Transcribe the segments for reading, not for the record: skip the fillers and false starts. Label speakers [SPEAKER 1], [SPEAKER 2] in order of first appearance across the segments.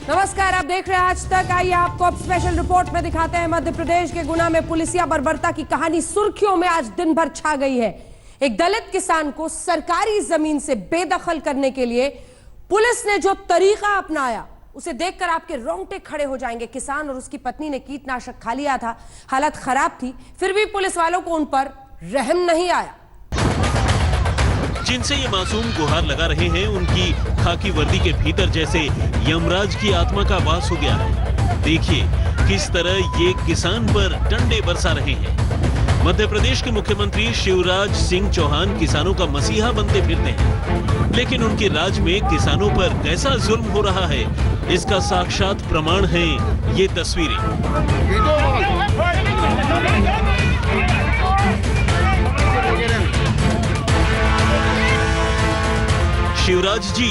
[SPEAKER 1] नमस्कार, आप देख रहे हैं आज तक। आइए आपको अब स्पेशल रिपोर्ट में दिखाते हैं मध्य प्रदेश के गुना में पुलिसिया बर्बरता की कहानी सुर्खियों में आज दिन भर छा गई है। एक दलित किसान को सरकारी जमीन से बेदखल करने के लिए पुलिस ने जो तरीका अपनाया उसे देखकर आपके रोंगटे खड़े हो जाएंगे। किसान और उसकी पत्नी ने कीटनाशक खा लिया था, हालत खराब थी, फिर भी पुलिस वालों को उन पर रहम नहीं आया।
[SPEAKER 2] जिनसे ये मासूम गुहार लगा रहे हैं, उनकी खाकी वर्दी के भीतर जैसे यमराज की आत्मा का वास हो गया है। देखिए किस तरह ये किसान पर डंडे बरसा रहे हैं। मध्य प्रदेश के मुख्यमंत्री शिवराज सिंह चौहान किसानों का मसीहा बनते फिरते हैं, लेकिन उनके राज में किसानों पर कैसा जुल्म हो रहा है, इसका साक्षात प्रमाण है ये तस्वीरें। शिवराज जी,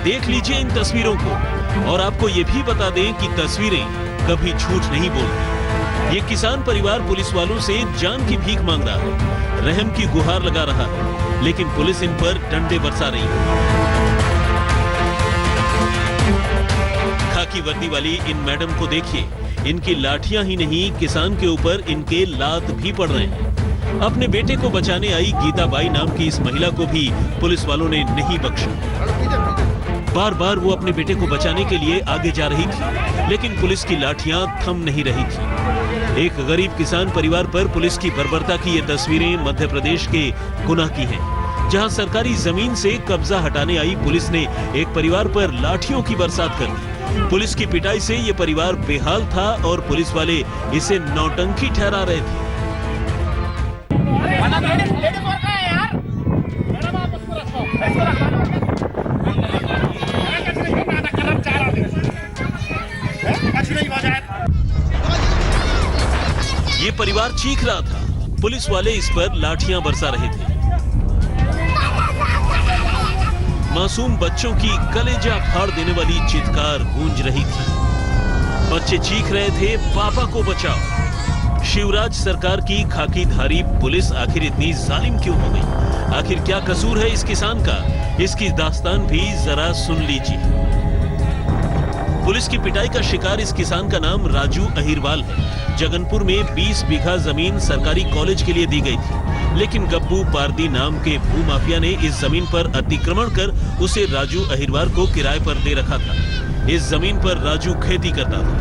[SPEAKER 2] देख लीजिए इन तस्वीरों को और आपको ये भी बता दें कि तस्वीरें कभी झूठ नहीं बोलती। ये किसान परिवार पुलिस वालों से जान की भीख मांग रहा है, रहम की गुहार लगा रहा है, लेकिन पुलिस इन पर डंडे बरसा रही है। खाकी वर्दी वाली इन मैडम को देखिए, इनकी लाठियां ही नहीं किसान के ऊपर इनके लात भी पड़ रहे हैं। अपने बेटे को बचाने आई गीताबाई नाम की इस महिला को भी पुलिस वालों ने नहीं बख्शा। बार बार वो अपने बेटे को बचाने के लिए आगे जा रही थी, लेकिन पुलिस की लाठियां थम नहीं रही थी। एक गरीब किसान परिवार पर पुलिस की बर्बरता की ये तस्वीरें मध्य प्रदेश के गुना की हैं, जहां सरकारी जमीन से कब्जा हटाने आई पुलिस ने एक परिवार पर लाठियों की बरसात कर दी। पुलिस की पिटाई से ये परिवार बेहाल था और पुलिस वाले इसे नौटंकी ठहरा रहे थे। ये परिवार चीख रहा था, पुलिस वाले इस पर लाठियां बरसा रहे थे। मासूम बच्चों की कलेजा फाड़ देने वाली चित्कार गूंज रही थी। बच्चे चीख रहे थे, पापा को बचाओ। शिवराज सरकार की खाकीधारी पुलिस आखिर इतनी जालिम क्यों हो गई? आखिर क्या कसूर है इस किसान का? इसकी दास्तान भी जरा सुन लीजिए। पुलिस की पिटाई का शिकार इस किसान का नाम राजू अहिरवाल है। जगनपुर में 20 बीघा जमीन सरकारी कॉलेज के लिए दी गई थी, लेकिन गब्बू पारदी नाम के भूमाफिया ने इस जमीन पर अतिक्रमण कर उसे राजू अहिरवाल को किराए पर दे रखा था। इस जमीन पर राजू खेती करता था।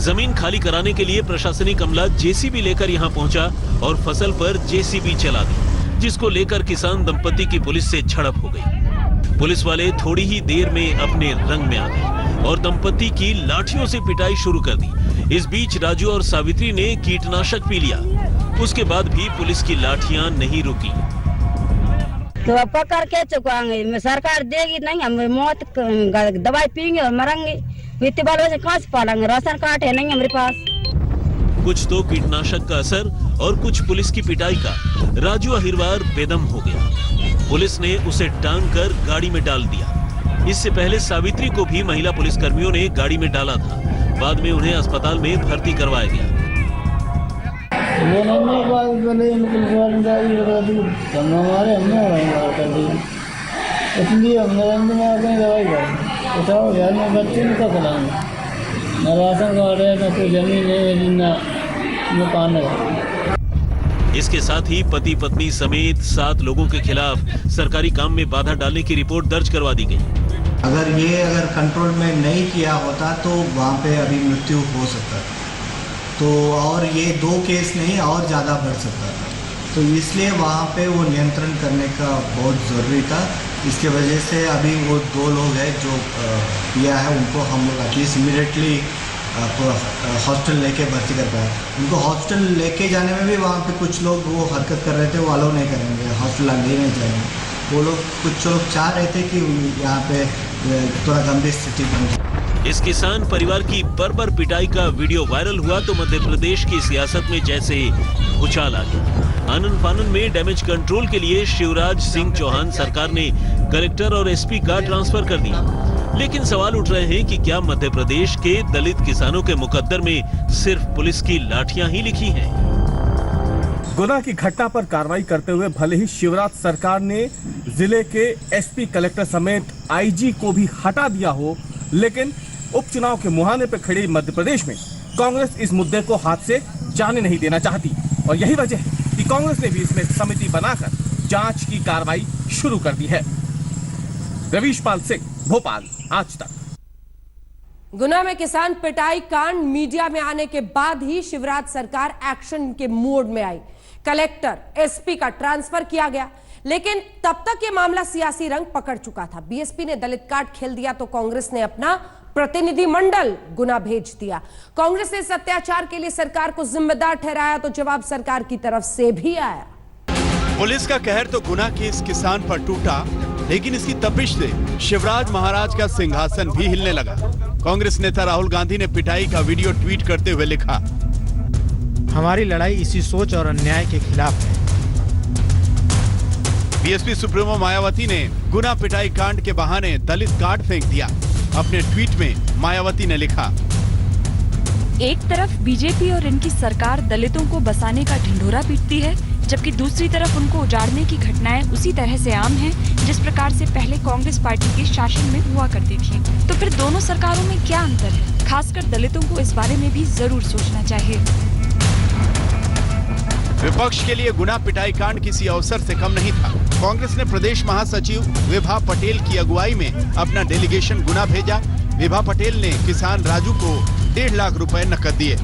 [SPEAKER 2] जमीन खाली कराने के लिए प्रशासनिक अमला जेसीबी लेकर यहां पहुंचा और फसल पर जेसीबी चला दी, जिसको लेकर किसान दंपति की पुलिस से झड़प हो गई। पुलिस वाले थोड़ी ही देर में अपने रंग में आ गए और दंपति की लाठियों से पिटाई शुरू कर दी। इस बीच राजू और सावित्री ने कीटनाशक पी लिया। उसके बाद भी पुलिस की लाठियां नहीं रुकी।
[SPEAKER 3] तो अब पकड़ के चुकाएंगे, सरकार देगी नहीं, हम मौत दवाई पीएंगे और मरेंगे। इतने बाल बच्चे कहाँ से पालेंगे? राशन कार्ड है नहीं हमारे पास।
[SPEAKER 2] कुछ तो कीटनाशक का असर और कुछ पुलिस की पिटाई का। राजू अहिरवाल बेदम हो गया। पुलिस ने उसे टांग कर गाड़ी में डाल दिया। इससे पहले सावित्री को भी महिला पुलिस कर्मियों ने गाड़ी में डाला था। बाद में उन्हें अस्पताल में भर्ती करवाया गया।
[SPEAKER 4] इसलिए हमने दवाई बताओ यार, मैं बच्चे को खिलाऊंगा, न राशन कार्ड है, न कोई जमीन है, न मकान है।
[SPEAKER 2] इसके साथ ही पति पत्नी समेत 7 लोगों के खिलाफ सरकारी काम में बाधा डालने की रिपोर्ट दर्ज करवा दी गई।
[SPEAKER 5] अगर कंट्रोल में नहीं किया होता तो वहाँ पे अभी मृत्यु हो सकता था, तो और ये 2 केस नहीं और ज़्यादा बढ़ सकता था। तो इसलिए वहाँ पे वो नियंत्रण करने का बहुत ज़रूरी था। इसके वजह से अभी वो 2 लोग हैं जो किया है, उनको हम लोग एटलीस्ट इमीडिएटली हॉस्टल लेके भर्ती कर पाए। उनको हॉस्टल लेके जाने में भी वहाँ पे कुछ लोग वो हरकत कर रहे थे, वो अलाउ नहीं करेंगे, हॉस्टल ले नहीं जाएंगे। वो लोग कुछ लोग चाह रहे थे कि यहाँ पे थोड़ा गंभीर स्थिति बन जाए।
[SPEAKER 2] इस किसान परिवार की बर्बर पिटाई का वीडियो वायरल हुआ तो मध्य प्रदेश की सियासत में जैसे उछाल आ गया। आनन फानन में डैमेज कंट्रोल के लिए शिवराज सिंह चौहान सरकार ने कलेक्टर और एसपी का ट्रांसफर कर दिया। लेकिन सवाल उठ रहे हैं कि क्या मध्य प्रदेश के दलित किसानों के मुकद्दर में सिर्फ पुलिस की लाठियां ही लिखी हैं?
[SPEAKER 6] गुना की घटना पर कार्रवाई करते हुए भले ही शिवराज सरकार ने जिले के एसपी कलेक्टर समेत आईजी को भी हटा दिया हो, लेकिन उपचुनाव के मुहाने पर खड़ी मध्य प्रदेश में कांग्रेस इस मुद्दे को हाथ से जाने नहीं देना चाहती और यही वजह है कि कांग्रेस ने भी इसमें समिति बनाकर जांच की कार्रवाई शुरू कर दी है। रवीश पाल सिंह, भोपाल, आज तक।
[SPEAKER 1] गुना में किसान पिटाई कांड मीडिया में आने के बाद ही शिवराज सरकार एक्शन के मोड में आई। कलेक्टर, एसपी का ट्रांसफर किया गया, लेकिन तब तक यह मामला सियासी रंग पकड़ चुका था। बीएसपी ने दलित कार्ड खेल दिया तो कांग्रेस ने अपना प्रतिनिधिमंडल गुना भेज दिया। कांग्रेस ने इस अत्याचार के लिए सरकार को जिम्मेदार ठहराया तो जवाब सरकार की तरफ से भी आया।
[SPEAKER 7] पुलिस का कहर तो गुना के इस किसान पर टूटा, लेकिन इसकी तपिश से शिवराज महाराज का सिंहासन भी हिलने लगा। कांग्रेस नेता राहुल गांधी ने पिटाई का वीडियो ट्वीट करते हुए लिखा,
[SPEAKER 8] हमारी लड़ाई इसी सोच और अन्याय के खिलाफ है।
[SPEAKER 7] बीएसपी सुप्रीमो मायावती ने गुना पिटाई कांड के बहाने दलित कार्ड फेंक दिया। अपने ट्वीट में मायावती ने लिखा,
[SPEAKER 9] एक तरफ बीजेपी और इनकी सरकार दलितों को बसाने का ढिंढोरा पीटती है, जबकि दूसरी तरफ उनको उजाड़ने की घटनाएं उसी तरह से आम हैं, जिस प्रकार से पहले कांग्रेस पार्टी के शासन में हुआ करती थी। तो फिर दोनों सरकारों में क्या अंतर है? खासकर दलितों को इस बारे में भी जरूर सोचना चाहिए।
[SPEAKER 7] विपक्ष के लिए गुना पिटाई कांड किसी अवसर से कम नहीं था। कांग्रेस ने प्रदेश महासचिव विभा पटेल की अगुवाई में अपना डेलीगेशन गुना भेजा। विभा पटेल ने किसान राजू को 1.5 लाख रुपए नकद दिए।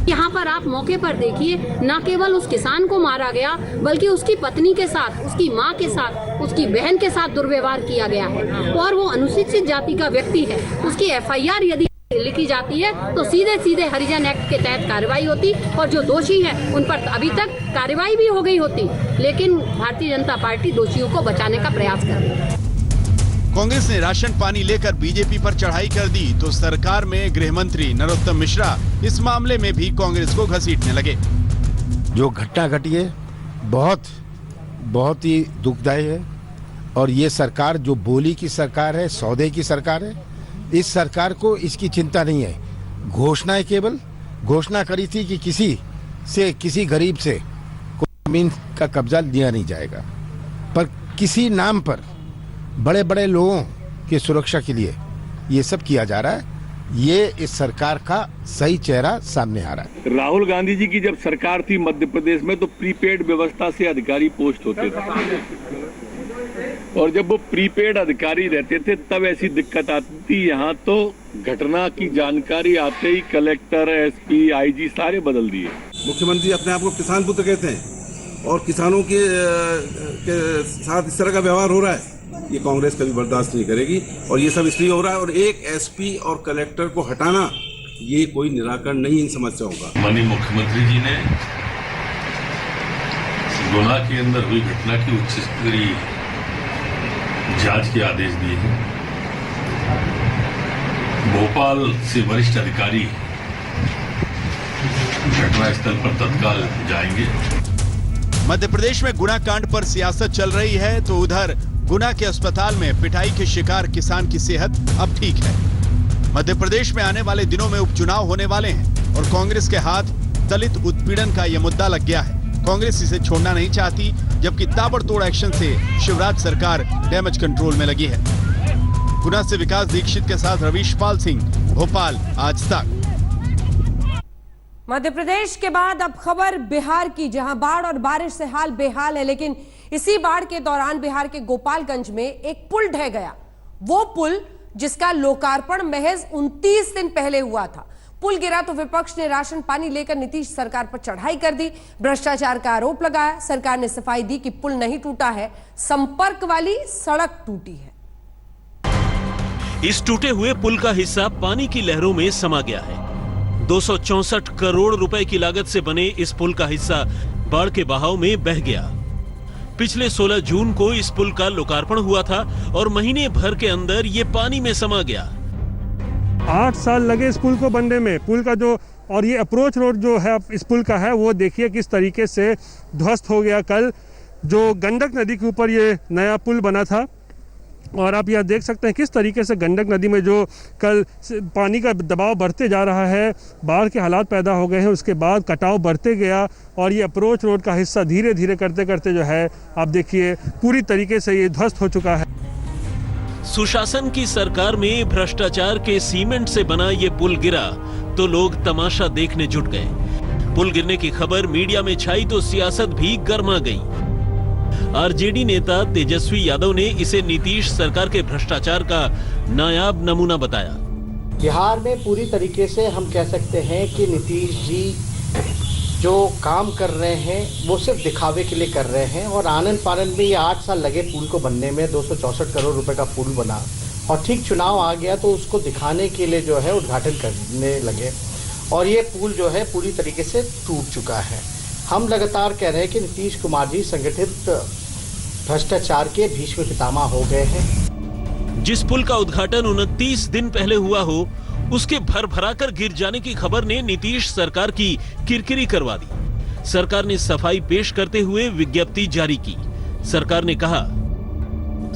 [SPEAKER 10] यहाँ पर आप मौके पर देखिए, न केवल उस किसान को मारा गया, बल्कि उसकी पत्नी के साथ, उसकी माँ के साथ, उसकी बहन के साथ दुर्व्यवहार किया गया है। और वो अनुसूचित जाति का व्यक्ति है, उसकी एफआईआर यदि लिखी जाती है तो सीधे सीधे हरिजन एक्ट के तहत कार्रवाई होती और जो दोषी हैं उन पर अभी तक कार्रवाई भी हो गई होती, लेकिन भारतीय जनता पार्टी दोषियों को बचाने का प्रयास कर रही है।
[SPEAKER 7] कांग्रेस ने राशन पानी लेकर बीजेपी पर चढ़ाई कर दी तो सरकार में गृह मंत्री नरोत्तम मिश्रा इस मामले में भी कांग्रेस को घसीटने लगे।
[SPEAKER 8] जो घटना घटी है बहुत ही दुखदायी है और ये सरकार जो बोली की सरकार है, सौदे की सरकार है। इस सरकार को इसकी चिंता नहीं है। घोषणाएं केवल घोषणा करी थी कि किसी गरीब से जमीन का कब्जा लिया नहीं जाएगा, पर किसी नाम पर बड़े बड़े लोगों की सुरक्षा के लिए ये सब किया जा रहा है। ये इस सरकार का सही चेहरा सामने आ रहा है।
[SPEAKER 11] राहुल गांधी जी की जब सरकार थी मध्य प्रदेश में तो प्रीपेड व्यवस्था से अधिकारी पोस्ट होते थे और जब वो प्रीपेड अधिकारी रहते थे तब ऐसी दिक्कत आती थी। यहाँ तो घटना की जानकारी आते ही कलेक्टर, एसपी, आईजी सारे बदल दिए।
[SPEAKER 12] मुख्यमंत्री अपने आप को किसान पुत्र कहते हैं और किसानों के साथ इस तरह का व्यवहार हो रहा है, ये कांग्रेस कभी बर्दाश्त नहीं करेगी। और ये सब इसलिए हो रहा है और एक एसपी और कलेक्टर को हटाना ये कोई निराकरण नहीं इन समस्याओं का।
[SPEAKER 11] माननीय मुख्यमंत्री जी ने गुना के अंदर हुई घटना की उच्च स्तरीय जांच के आदेश दिए हैं। भोपाल से वरिष्ठ अधिकारी घटनास्थल पर तत्काल जाएंगे।
[SPEAKER 7] मध्य प्रदेश में गुना कांड पर सियासत चल रही है तो उधर गुना के अस्पताल में पिटाई के शिकार किसान की सेहत अब ठीक है। मध्य प्रदेश में आने वाले दिनों में उपचुनाव होने वाले हैं और कांग्रेस के हाथ दलित उत्पीड़न का यह मुद्दा लग गया है। कांग्रेस इसे छोड़ना नहीं चाहती, जबकि ताबड़तोड़ एक्शन से शिवराज सरकार डैमेज कंट्रोल में लगी है। गुना से विकास दीक्षित के साथ रवीश पाल सिंह, भोपाल, आज तक।
[SPEAKER 1] मध्य प्रदेश के बाद अब खबर बिहार की, जहां बाढ़ और बारिश से हाल बेहाल है, लेकिन इसी बाढ़ के दौरान बिहार के गोपालगंज में एक पुल ढह गया। वो पुल जिसका लोकार्पण महज 29 दिन पहले हुआ था। पुल गिरा तो विपक्ष ने राशन पानी लेकर नीतीश सरकार पर चढ़ाई कर दी, भ्रष्टाचार का आरोप लगाया। सरकार ने सफाई दी कि पुल नहीं टूटा है, संपर्क वाली सड़क टूटी है।
[SPEAKER 2] इस टूटे हुए पुल का हिस्सा पानी की लहरों में समा गया है। 264 करोड़ रुपए की लागत से बने इस पुल का हिस्सा बाढ़ के बहाव में बह गया। पिछले 16 जून को इस पुल का लोकार्पण हुआ था और महीने भर के अंदर ये पानी में समा गया।
[SPEAKER 13] 8 साल लगे इस पुल को बनने में। पुल का जो और ये अप्रोच रोड जो है इस पुल का है, वो देखिए किस तरीके से ध्वस्त हो गया। कल जो गंडक नदी के ऊपर ये नया पुल बना था और आप यह देख सकते हैं किस तरीके से गंडक नदी में जो कल पानी का दबाव बढ़ते जा रहा है, बाढ़ के हालात पैदा हो गए हैं। उसके बाद कटाव बढ़ते गया और ये अप्रोच रोड का हिस्सा धीरे धीरे करते करते जो है आप देखिए पूरी तरीके से ये ध्वस्त हो चुका है।
[SPEAKER 2] सुशासन की सरकार में भ्रष्टाचार के सीमेंट से बना ये पुल गिरा तो लोग तमाशा देखने जुट गए। पुल गिरने की खबर मीडिया में छाई तो सियासत भी गर्मा गई। आरजेडी नेता तेजस्वी यादव ने इसे नीतीश सरकार के भ्रष्टाचार का नायाब नमूना बताया।
[SPEAKER 14] बिहार में पूरी तरीके से हम कह सकते हैं कि नीतीश जी जो काम कर रहे हैं वो सिर्फ दिखावे के लिए कर रहे हैं, और आनन फानन में ये 8 साल लगे पुल को बनने में, 264 करोड़ रुपए का पुल बना, और ठीक चुनाव आ गया तो उसको दिखाने के लिए जो है उद्घाटन करने लगे, और ये पुल जो है पूरी तरीके से टूट चुका है। हम लगातार कह रहे हैं कि नीतीश कुमार जी संगठित भ्रष्टाचार के भीष्म पितामह हो गए हैं।
[SPEAKER 2] जिस पुल का उद्घाटन 29 दिन पहले हुआ हो, उसके भर कर गिर जाने की खबर ने नीतीश सरकार की किरकिरी करवा दी। सरकार ने सफाई पेश करते हुए विज्ञप्ति जारी की। सरकार ने कहा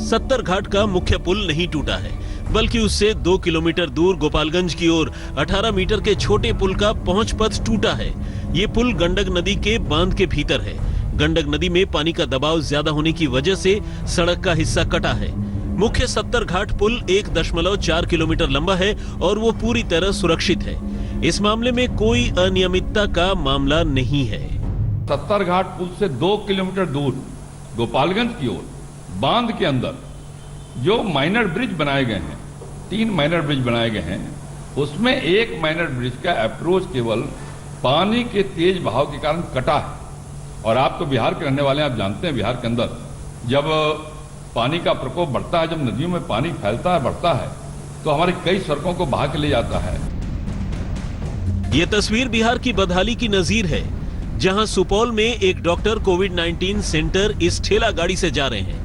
[SPEAKER 2] 70 घाट का मुख्य पुल नहीं टूटा है, बल्कि उससे 2 किलोमीटर दूर गोपालगंज की ओर 18 मीटर के छोटे पुल का पहुंच पथ टूटा है। ये पुल गंडक नदी के बांध के भीतर है। गंडक नदी में पानी का दबाव ज्यादा होने की वजह से सड़क का हिस्सा कटा है। मुख्य 70 घाट पुल 1.4 किलोमीटर लंबा है और वो पूरी तरह सुरक्षित है। इस मामले में कोई अनियमितता का मामला नहीं है।
[SPEAKER 15] 70 घाट पुल से 2 किलोमीटर दूर गोपालगंज की ओर बांध के अंदर जो माइनर ब्रिज बनाए गए हैं, 3 माइनर ब्रिज बनाए गए हैं, उसमें एक माइनर ब्रिज का अप्रोच केवल पानी के तेज बहाव के कारण कटा है। और आप तो बिहार के रहने वाले हैं, आप जानते हैं बिहार के अंदर जब पानी का प्रकोप बढ़ता है, जब नदियों में पानी फैलता है, बढ़ता है, तो हमारी कई सड़कों को बहा के ले जाता है।
[SPEAKER 2] ये तस्वीर बिहार की बदहाली की नजीर है, जहां सुपौल में एक डॉक्टर कोविड-19 सेंटर इस ठेला गाड़ी से जा रहे हैं।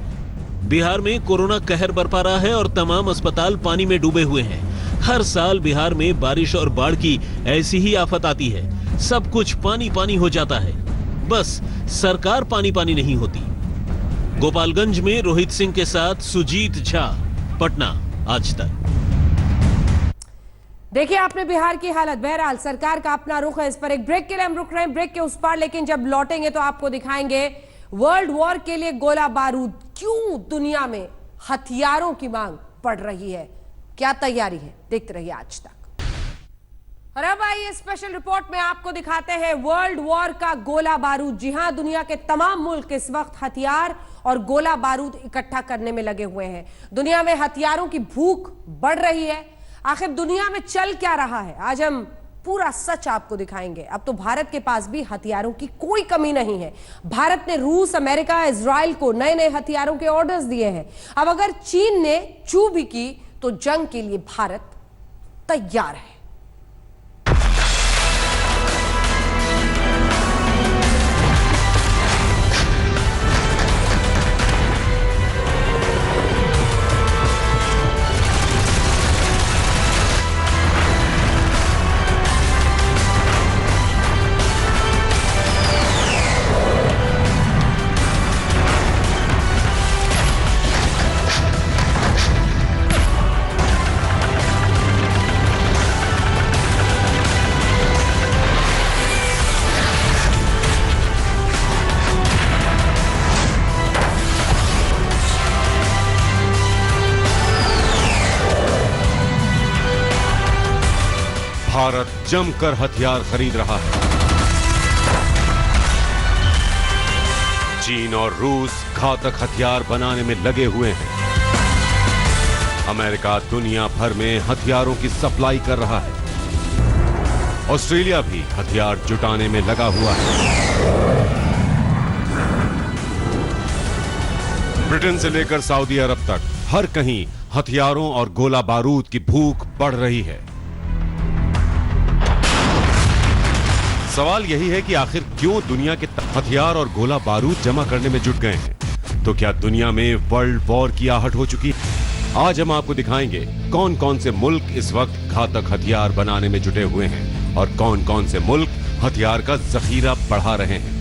[SPEAKER 2] बिहार में कोरोना कहर बरपा रहा है और तमाम अस्पताल पानी में डूबे हुए हैं। हर साल बिहार में बारिश और बाढ़ की ऐसी ही आफत आती है। सब कुछ पानी पानी हो जाता है, बस सरकार पानी पानी नहीं होती। गोपालगंज में रोहित सिंह के साथ सुजीत झा, पटना, आज तक।
[SPEAKER 1] देखिए आपने बिहार की हालत। बहरहाल सरकार का अपना रुख है। इस पर एक ब्रेक के लिए हम रुक रहे हैं, ब्रेक के उस पार, लेकिन जब लौटेंगे तो आपको दिखाएंगे वर्ल्ड वॉर के लिए गोला बारूद, क्यों दुनिया में हथियारों की मांग बढ़ रही है, क्या तैयारी है, देखते रहिए आज तक। और अब आइए स्पेशल रिपोर्ट में आपको दिखाते हैं वर्ल्ड वॉर का गोला बारूद। जी हां, दुनिया के तमाम मुल्क इस वक्त हथियार और गोला बारूद इकट्ठा करने में लगे हुए हैं। दुनिया में हथियारों की भूख बढ़ रही है। आखिर दुनिया में चल क्या रहा है, आज हम पूरा सच आपको दिखाएंगे। अब तो भारत के पास भी हथियारों की कोई कमी नहीं है। भारत ने रूस, अमेरिका, इजराइल को नए नए हथियारों के ऑर्डर्स दिए हैं। अब अगर चीन ने चू भी की तो जंग के लिए भारत तैयार है।
[SPEAKER 16] भारत जमकर हथियार खरीद रहा है। चीन और रूस घातक हथियार बनाने में लगे हुए हैं। अमेरिका दुनिया भर में हथियारों की सप्लाई कर रहा है। ऑस्ट्रेलिया भी हथियार जुटाने में लगा हुआ है। ब्रिटेन से लेकर सऊदी अरब तक हर कहीं हथियारों और गोला बारूद की भूख बढ़ रही है। सवाल यही है कि आखिर क्यों दुनिया के हथियार और गोला बारूद जमा करने में जुट गए हैं। तो क्या दुनिया में वर्ल्ड वॉर की आहट हो चुकी है? आज हम आपको दिखाएंगे कौन कौन से मुल्क इस वक्त घातक हथियार बनाने में जुटे हुए हैं और कौन कौन से मुल्क हथियार का जखीरा बढ़ा रहे हैं।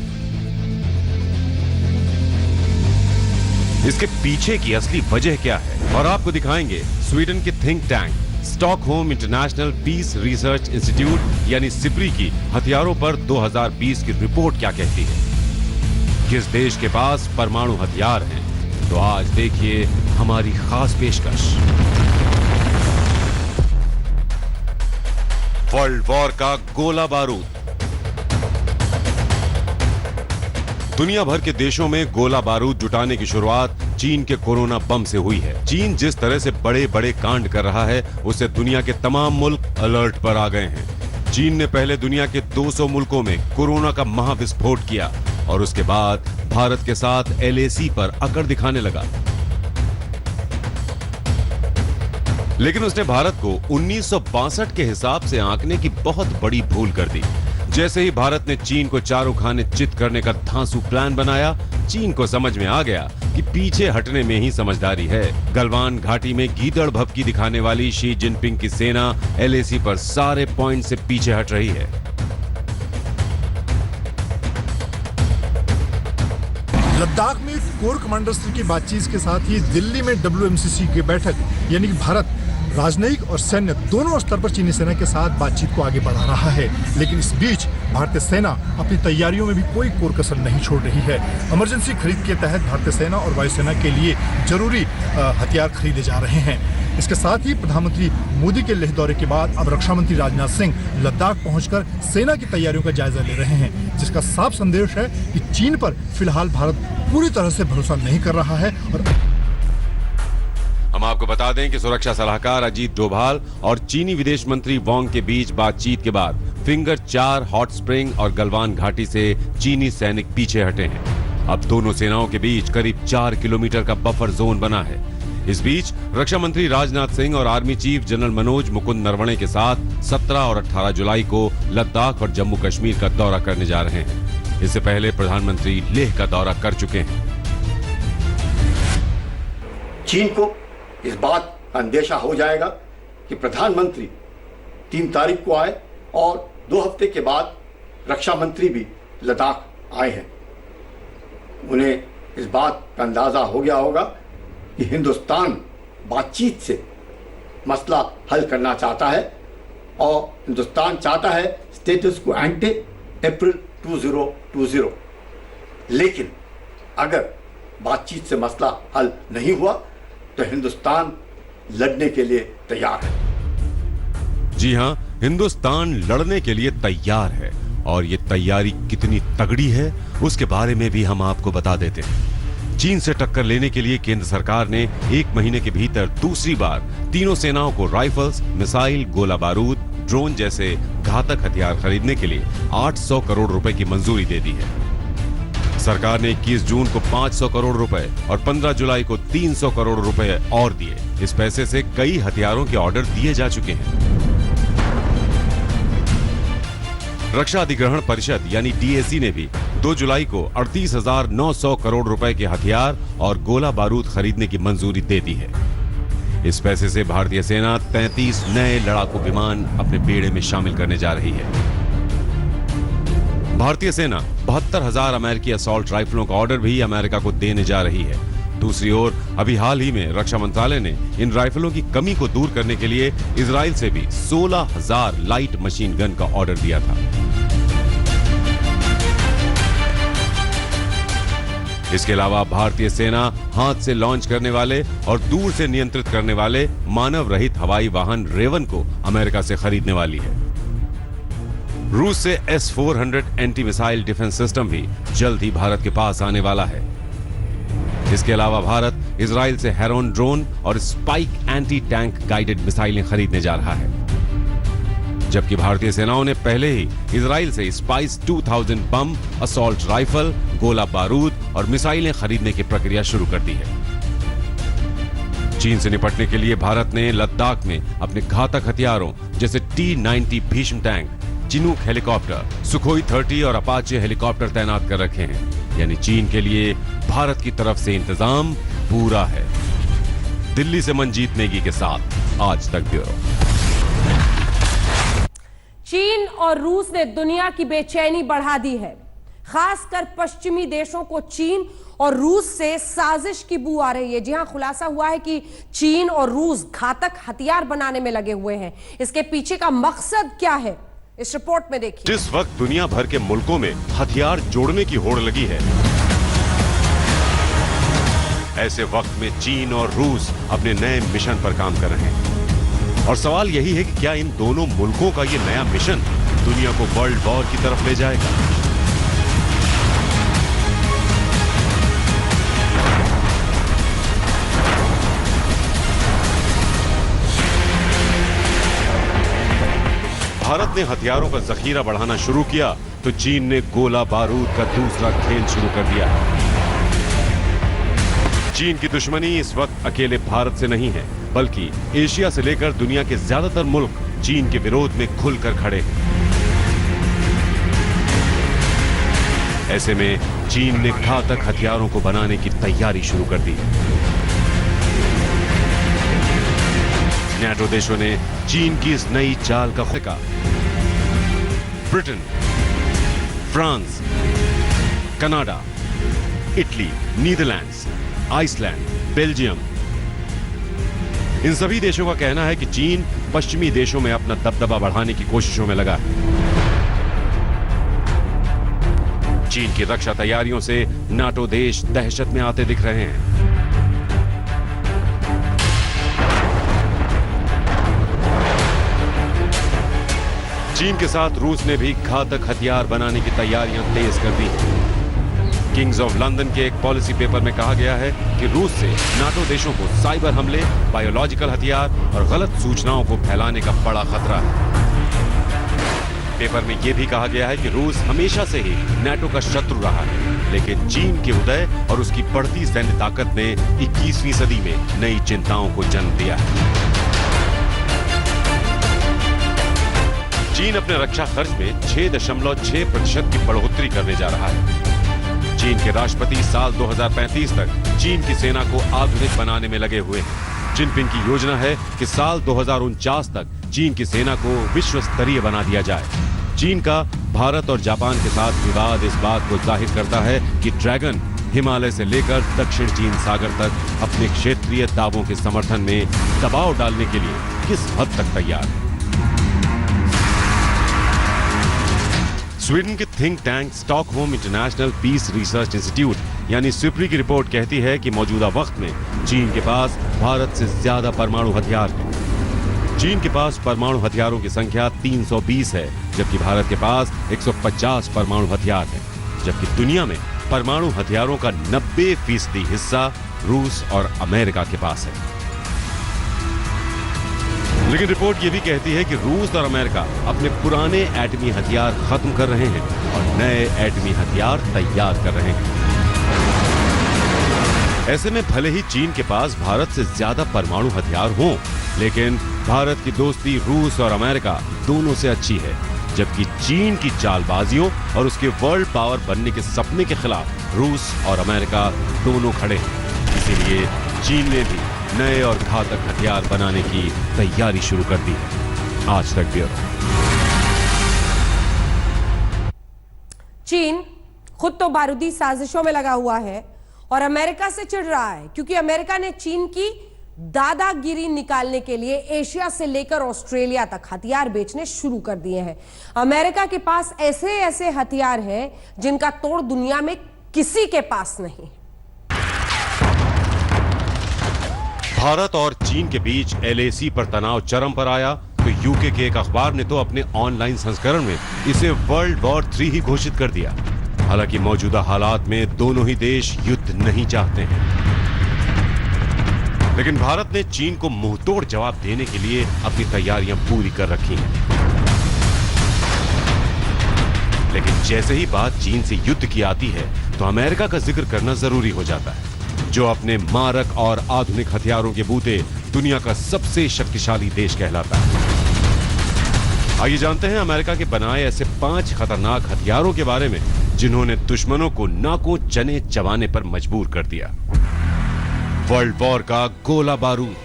[SPEAKER 16] इसके पीछे की असली वजह क्या है, और आपको दिखाएंगे स्वीडन के think tank Stockholm International Peace Research Institute यानी सिप्री की हथियारों पर 2020 की रिपोर्ट क्या कहती है। किस देश के पास परमाणु हथियार हैं, तो आज देखिए हमारी खास पेशकश। वर्ल्ड वॉर का गोला बारूद। दुनिया भर के देशों में गोला बारूद जुटाने की शुरुआत चीन के कोरोना बम से हुई है। चीन जिस तरह से बड़े बड़े कांड कर रहा है, उससे दुनिया के तमाम मुल्क अलर्ट पर आ गए हैं। चीन ने पहले दुनिया के 200 मुल्कों में कोरोना का महाविस्फोट किया और उसके बाद भारत के साथ LAC पर अकड़ दिखाने लगा। लेकिन उसने भारत को 1962 के हिसाब से आंकने की बहुत बड़ी भूल कर दी। जैसे ही भारत ने चीन को चारों खाने चित करने का धांसू प्लान बनाया, चीन को समझ में आ गया कि पीछे हटने में ही समझदारी है। गलवान घाटी में गीदड़ भभकी दिखाने वाली शी जिनपिंग की सेना LAC पर सारे पॉइंट से पीछे हट रही है।
[SPEAKER 17] लद्दाख में कोर कमांडर स्तर की बातचीत के साथ ही दिल्ली में WMCC की बैठक, यानी कि भारत राजनयिक और सैन्य दोनों स्तर पर चीनी सेना के साथ बातचीत को आगे बढ़ा रहा है। लेकिन इस बीच भारतीय सेना अपनी तैयारियों में भी कोई कोर कसर नहीं छोड़ रही है। इमरजेंसी खरीद के तहत भारतीय सेना और वायुसेना के लिए जरूरी हथियार खरीदे जा रहे हैं। इसके साथ ही प्रधानमंत्री मोदी के लेह दौरे के बाद अब रक्षा मंत्री राजनाथ सिंह लद्दाख पहुंचकर सेना की तैयारियों का जायजा ले रहे हैं, जिसका साफ संदेश है कि चीन पर फिलहाल भारत पूरी तरह से भरोसा नहीं कर रहा है। और
[SPEAKER 16] हम आपको बता दें कि सुरक्षा सलाहकार अजीत डोभाल और चीनी विदेश मंत्री वांग के बीच बातचीत के बाद फिंगर 4, हॉट स्प्रिंग और गलवान घाटी से चीनी सैनिक पीछे हटे हैं। अब दोनों सेनाओं के बीच करीब 4 किलोमीटर का बफर जोन बना है। इस बीच रक्षा मंत्री राजनाथ सिंह और army chief general Manoj Mukund Naravane के साथ 17 और 18 जुलाई को लद्दाख और जम्मू कश्मीर का दौरा करने जा रहे हैं। इससे पहले प्रधानमंत्री लेह का दौरा कर चुके हैं।
[SPEAKER 18] चीन को इस बात का अंदेशा हो जाएगा कि प्रधानमंत्री 3 तारीख को आए और 2 हफ्ते के बाद रक्षा मंत्री भी लद्दाख आए हैं। उन्हें इस बात का अंदाजा हो गया होगा कि हिंदुस्तान बातचीत से मसला हल करना चाहता है और हिंदुस्तान चाहता है स्टेटस को एंटे अप्रैल 2020। लेकिन अगर बातचीत से मसला हल नहीं हुआ तो हिंदुस्तान लड़ने के लिए तैयार है।
[SPEAKER 16] जी हां, हिंदुस्तान लड़ने के लिए तैयार है और ये तैयारी कितनी तगड़ी है उसके बारे में भी हम आपको बता देते हैं। चीन से टक्कर लेने के लिए केंद्र सरकार ने 1 महीने के भीतर दूसरी बार तीनों सेनाओं को राइफल्स, मिसाइल, गोला बारूद, ड्रोन जैसे घातक हथियार खरीदने के लिए 800 करोड़ रुपए की मंजूरी दे दी है। सरकार ने 21 जून को 500 करोड़ रुपए और 15 जुलाई को 300 करोड़ रुपए और दिए। इस पैसे से कई हथियारों के ऑर्डर दिए जा चुके हैं। रक्षा अधिग्रहण परिषद यानी DAC ने भी 2 जुलाई को 38,900 करोड़ रुपए के हथियार और गोला बारूद खरीदने की मंजूरी दे दी है। इस पैसे से भारतीय सेना 33 नए लड़ाकू विमान अपने बेड़े में शामिल करने जा रही है। भारतीय सेना 72,000 अमेरिकी असॉल्ट राइफलों का ऑर्डर भी अमेरिका को देने जा रही है। दूसरी ओर अभी हाल ही में रक्षा मंत्रालय ने इन राइफलों की कमी को दूर करने के लिए इजराइल से भी 16,000 लाइट मशीन गन का ऑर्डर दिया था। इसके अलावा भारतीय सेना हाथ से लॉन्च करने वाले और दूर से नियंत्रित करने वाले मानव रहित हवाई वाहन रेवन को अमेरिका से खरीदने वाली है। रूस से S-400 anti missile defence system भी जल्द ही भारत के पास आने वाला है। इसके अलावा भारत इजराइल से हेरोन ड्रोन और स्पाइक एंटी टैंक गाइडेड मिसाइलें खरीदने जा रहा है, जबकि भारतीय सेनाओं ने पहले ही इजराइल से स्पाइस 2000 बम, असॉल्ट राइफल, गोला बारूद और मिसाइलें खरीदने की प्रक्रिया शुरू कर दी है। चीन से निपटने के लिए भारत ने लद्दाख में अपने घातक हथियारों जैसे T-90 Bhishma tank, Chinook helicopter, Sukhoi 30 और अपाचे हेलीकॉप्टर तैनात कर रखे हैं। यानी चीन के लिए भारत की तरफ से इंतजाम पूरा है। दिल्ली से मनजीत नेगी के साथ आज तक ब्यूरो।
[SPEAKER 1] चीन और रूस ने दुनिया की बेचैनी बढ़ा दी है। खासकर पश्चिमी देशों को चीन और रूस से साजिश की बू आ रही है। जी हां, खुलासा हुआ है कि चीन और रूस घातक हथियार बनाने में लगे हुए हैं। इसके पीछे का मकसद क्या है, इस रिपोर्ट में देखिए।
[SPEAKER 16] जिस वक्त दुनिया भर के मुल्कों में हथियार जोड़ने की होड़ लगी है, ऐसे वक्त में चीन और रूस अपने नए मिशन पर काम कर रहे हैं और सवाल यही है कि क्या इन दोनों मुल्कों का ये नया मिशन दुनिया को वर्ल्ड वॉर की तरफ ले जाएगा। भारत ने हथियारों का जखीरा बढ़ाना शुरू किया तो चीन ने गोला बारूद का दूसरा खेल शुरू कर दिया। चीन की दुश्मनी इस वक्त अकेले भारत से नहीं है, बल्कि एशिया से लेकर दुनिया के ज्यादातर मुल्क चीन के विरोध में खुलकर खड़े हैं। ऐसे में चीन ने घातक हथियारों को बनाने की तैयारी शुरू कर दी। नाटो देशों ने चीन की इस नई चाल का खुदा Britain, France, Canada, Italy, Netherlands, Iceland, Belgium, इन सभी देशों का कहना है कि चीन पश्चिमी देशों में अपना दबदबा बढ़ाने की कोशिशों में लगा है। चीन की रक्षा तैयारियों से नाटो देश दहशत में आते दिख रहे हैं। चीन के साथ रूस ने भी घातक हथियार बनाने की तैयारियां तेज कर दी हैं। किंग्स ऑफ लंदन के एक पॉलिसी पेपर में कहा गया है कि रूस से नाटो देशों को साइबर हमले, बायोलॉजिकल हथियार और गलत सूचनाओं को फैलाने का बड़ा खतरा है। पेपर में यह भी कहा गया है कि रूस हमेशा से ही नाटो का शत्रु रहा है, लेकिन चीन के उदय और उसकी बढ़ती सैन्य ताकत ने 21वीं सदी में नई चिंताओं को जन्म दिया है। चीन अपने रक्षा खर्च में 6.6% की बढ़ोतरी करने जा रहा है। चीन के राष्ट्रपति साल 2035 तक चीन की सेना को आधुनिक बनाने में लगे हुए हैं। जिनपिंग की योजना है कि साल 2049 तक चीन की सेना को विश्व स्तरीय बना दिया जाए। चीन का भारत और जापान के साथ विवाद इस बात को जाहिर करता है कि ड्रैगन हिमालय से लेकर दक्षिण चीन सागर तक अपने क्षेत्रीय दावों के समर्थन में दबाव डालने के लिए किस हद तक तैयार है। स्वीडन के think tank Stockholm International Peace Research Institute यानी स्विप्री की रिपोर्ट कहती है कि मौजूदा वक्त में चीन के पास भारत से ज्यादा परमाणु हथियार हैं। चीन के पास परमाणु हथियारों की संख्या 320 है, जबकि भारत के पास 150 परमाणु हथियार हैं। जबकि दुनिया में परमाणु हथियारों का 90% हिस्सा रूस और अमेरिका के पास है। लेकिन रिपोर्ट यह भी कहती है कि रूस और अमेरिका अपने पुराने एटमी हथियार खत्म कर रहे हैं और नए एटमी हथियार तैयार कर रहे हैं। ऐसे में भले ही चीन के पास भारत से ज्यादा परमाणु हथियार हों, लेकिन भारत की दोस्ती रूस और अमेरिका दोनों से अच्छी है। जबकि चीन की चालबाजियों और उसके वर्ल्ड पावर बनने के सपने के खिलाफ रूस और अमेरिका दोनों खड़े हैं। इसीलिए चीन ने भी नए और घातक हथियार बनाने की तैयारी शुरू कर दी है। आज तक ब्यूरो।
[SPEAKER 1] चीन खुद तो बारूदी साजिशों में लगा हुआ है और अमेरिका से चिढ़ रहा है, क्योंकि अमेरिका ने चीन की दादागिरी निकालने के लिए एशिया से लेकर ऑस्ट्रेलिया तक हथियार बेचने शुरू कर दिए हैं। अमेरिका के पास ऐसे ऐसे हथियार हैं जिनका तोड़ दुनिया में किसी के पास नहीं।
[SPEAKER 16] भारत और चीन के बीच LAC पर तनाव चरम पर आया तो यूके के एक अखबार ने तो अपने ऑनलाइन संस्करण में इसे वर्ल्ड वॉर 3 ही घोषित कर दिया। हालांकि मौजूदा हालात में दोनों ही देश युद्ध नहीं चाहते हैं, लेकिन भारत ने चीन को मुंहतोड़ जवाब देने के लिए अपनी तैयारियां पूरी कर रखी हैं। लेकिन जैसे ही बात चीन से युद्ध की आती है तो अमेरिका का जिक्र करना जरूरी हो जाता है, जो अपने मारक और आधुनिक हथियारों के बूते दुनिया का सबसे शक्तिशाली देश कहलाता है। आइए जानते हैं अमेरिका के बनाए ऐसे 5 खतरनाक हथियारों के बारे में जिन्होंने दुश्मनों को नाकों चने चबाने पर मजबूर कर दिया। वर्ल्ड वॉर का गोला बारूद,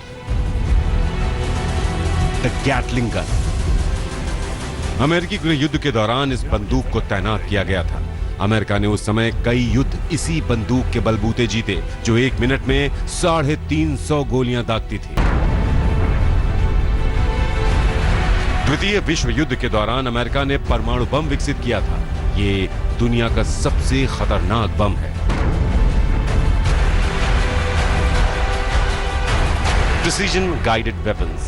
[SPEAKER 16] द गैटलिंग गन। अमेरिकी गृह युद्ध के दौरान इस बंदूक को तैनात किया गया था। अमेरिका ने उस समय कई युद्ध इसी बंदूक के बलबूते जीते, जो 1 मिनट में 350 गोलियां दागती थी। द्वितीय विश्व युद्ध के दौरान अमेरिका ने परमाणु बम विकसित किया था। ये दुनिया का सबसे खतरनाक बम है। Precision guided weapons.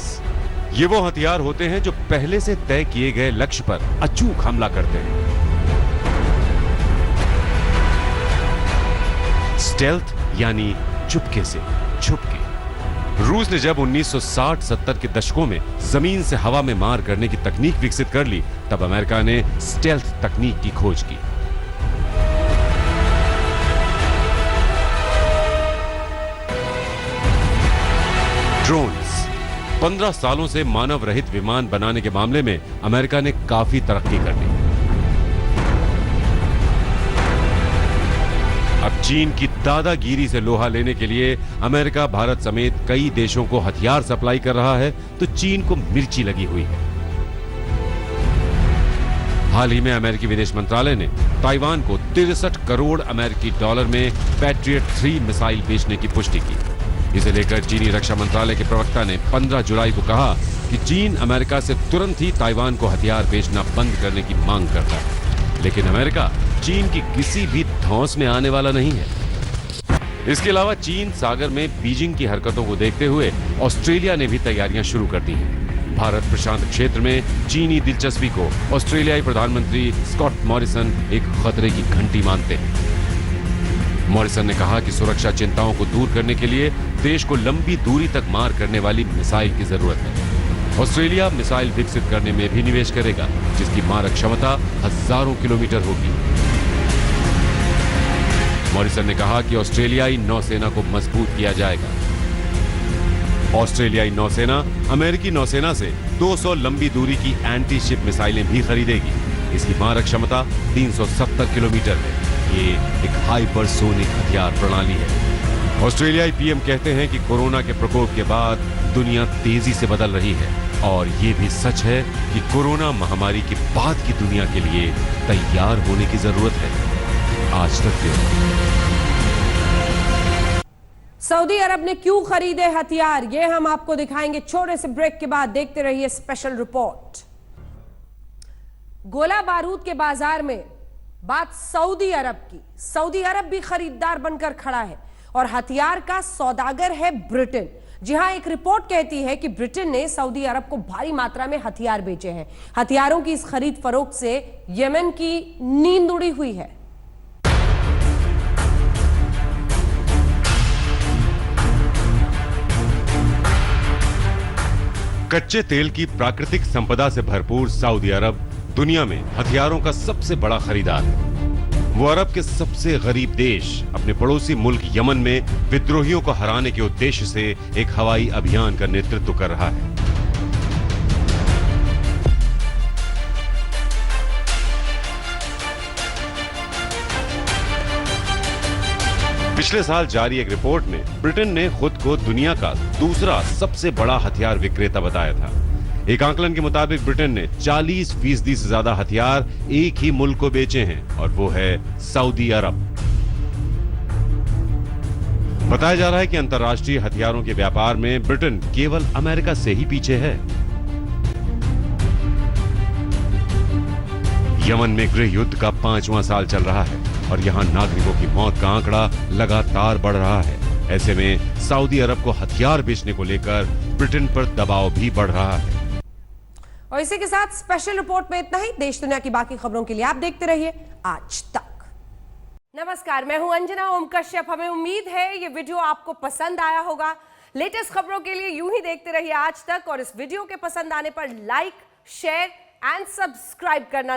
[SPEAKER 16] ये वो हथियार होते हैं जो पहले से तय किए गए लक्ष्य पर अचूक हमला करते हैं। स्टेल्थ यानी चुपके से छुपके। रूस ने जब 1960-70 के दशकों में जमीन से हवा में मार करने की तकनीक विकसित कर ली, तब अमेरिका ने स्टेल्थ तकनीक की खोज की। ड्रोन्स। 15 सालों से मानव रहित विमान बनाने के मामले में अमेरिका ने काफी तरक्की कर ली। अब चीन की दादागिरी से लोहा लेने के लिए अमेरिका भारत समेत कई देशों को हथियार सप्लाई कर रहा है, तो चीन को मिर्ची लगी हुई है। हाल ही में अमेरिकी विदेश मंत्रालय ने ताइवान को 63 करोड़ अमेरिकी डॉलर में पैट्रियट 3 मिसाइल बेचने की पुष्टि की। इसे लेकर चीनी रक्षा मंत्रालय के प्रवक्ता ने 15 जुलाई को कहा कि चीन अमेरिका से तुरंत ही ताइवान को हथियार बेचना बंद करने की मांग करता है, लेकिन अमेरिका चीन की किसी भी धौंस में आने वाला नहीं है। इसके अलावा चीन सागर में बीजिंग की हरकतों को देखते हुए ऑस्ट्रेलिया ने भी तैयारियां शुरू कर दी हैं। भारत प्रशांत क्षेत्र में चीनी दिलचस्पी को ऑस्ट्रेलियाई प्रधानमंत्री स्कॉट मॉरिसन एक खतरे की घंटी मानते हैं। मॉरिसन ने कहा कि सुरक्षा चिंताओं को दूर करने के लिए देश को लंबी दूरी तक मार करने वाली मिसाइल की जरूरत है। ऑस्ट्रेलिया मिसाइल विकसित करने में भी निवेश करेगा, जिसकी मारक क्षमता हजारों किलोमीटर होगी। मॉरिसन ने कहा कि ऑस्ट्रेलियाई नौसेना को मजबूत किया जाएगा। ऑस्ट्रेलियाई नौसेना अमेरिकी नौसेना से 200 लंबी दूरी की एंटी शिप मिसाइलें भी खरीदेगी। इसकी मारक क्षमता 370 किलोमीटर है। ये एक हाइपरसोनिक हथियार प्रणाली है। ऑस्ट्रेलियाई पीएम कहते हैं कि कोरोना के प्रकोप के बाद दुनिया तेजी से बदल रही है, और ये भी सच है कि कोरोना महामारी के बाद की दुनिया के लिए तैयार होने की जरूरत है। आज तक
[SPEAKER 1] सऊदी अरब ने क्यों खरीदे हथियार, ये हम आपको दिखाएंगे छोटे से ब्रेक के बाद। देखते रहिए स्पेशल रिपोर्ट। गोला बारूद के बाजार में बात सऊदी अरब की। सऊदी अरब भी खरीदार बनकर खड़ा है और हथियार का सौदागर है ब्रिटेन। जी हां, एक रिपोर्ट कहती है कि ब्रिटेन ने सऊदी अरब को भारी मात्रा में हथियार बेचे हैं। हथियारों की इस खरीद फरोख्त से यमन की नींद उड़ी हुई है।
[SPEAKER 16] कच्चे तेल की प्राकृतिक संपदा से भरपूर सऊदी अरब दुनिया में हथियारों का सबसे बड़ा खरीदार है। वो अरब के सबसे गरीब देश अपने पड़ोसी मुल्क यमन में विद्रोहियों को हराने के उद्देश्य से एक हवाई अभियान का नेतृत्व कर रहा है। पिछले साल जारी एक रिपोर्ट में ब्रिटेन ने खुद को दुनिया का दूसरा सबसे बड़ा हथियार विक्रेता बताया था। एक आंकलन के मुताबिक ब्रिटेन ने 40% से ज्यादा हथियार एक ही मुल्क को बेचे हैं, और वो है सऊदी अरब। बताया जा रहा है कि अंतर्राष्ट्रीय हथियारों के व्यापार में ब्रिटेन केवल अमेरिका से ही पीछे है। यमन में गृह युद्ध का 5वां साल चल रहा है और यहाँ नागरिकों की मौत का आंकड़ा लगातार बढ़ रहा है। ऐसे में सऊदी अरब को हथियार बेचने को लेकर ब्रिटेन पर दबाव भी बढ़ रहा है।
[SPEAKER 1] और इसी के साथ स्पेशल रिपोर्ट में इतना ही। देश दुनिया की बाकी खबरों के लिए आप देखते रहिए आज तक। नमस्कार, मैं हूं अंजना ओम कश्यप। हमें उम्मीद है ये वीडियो आपको पसंद आया होगा। लेटेस्ट खबरों के लिए यूं ही देखते रहिए आज तक, और इस वीडियो के पसंद आने पर लाइक, शेयर एंड सब्सक्राइब करना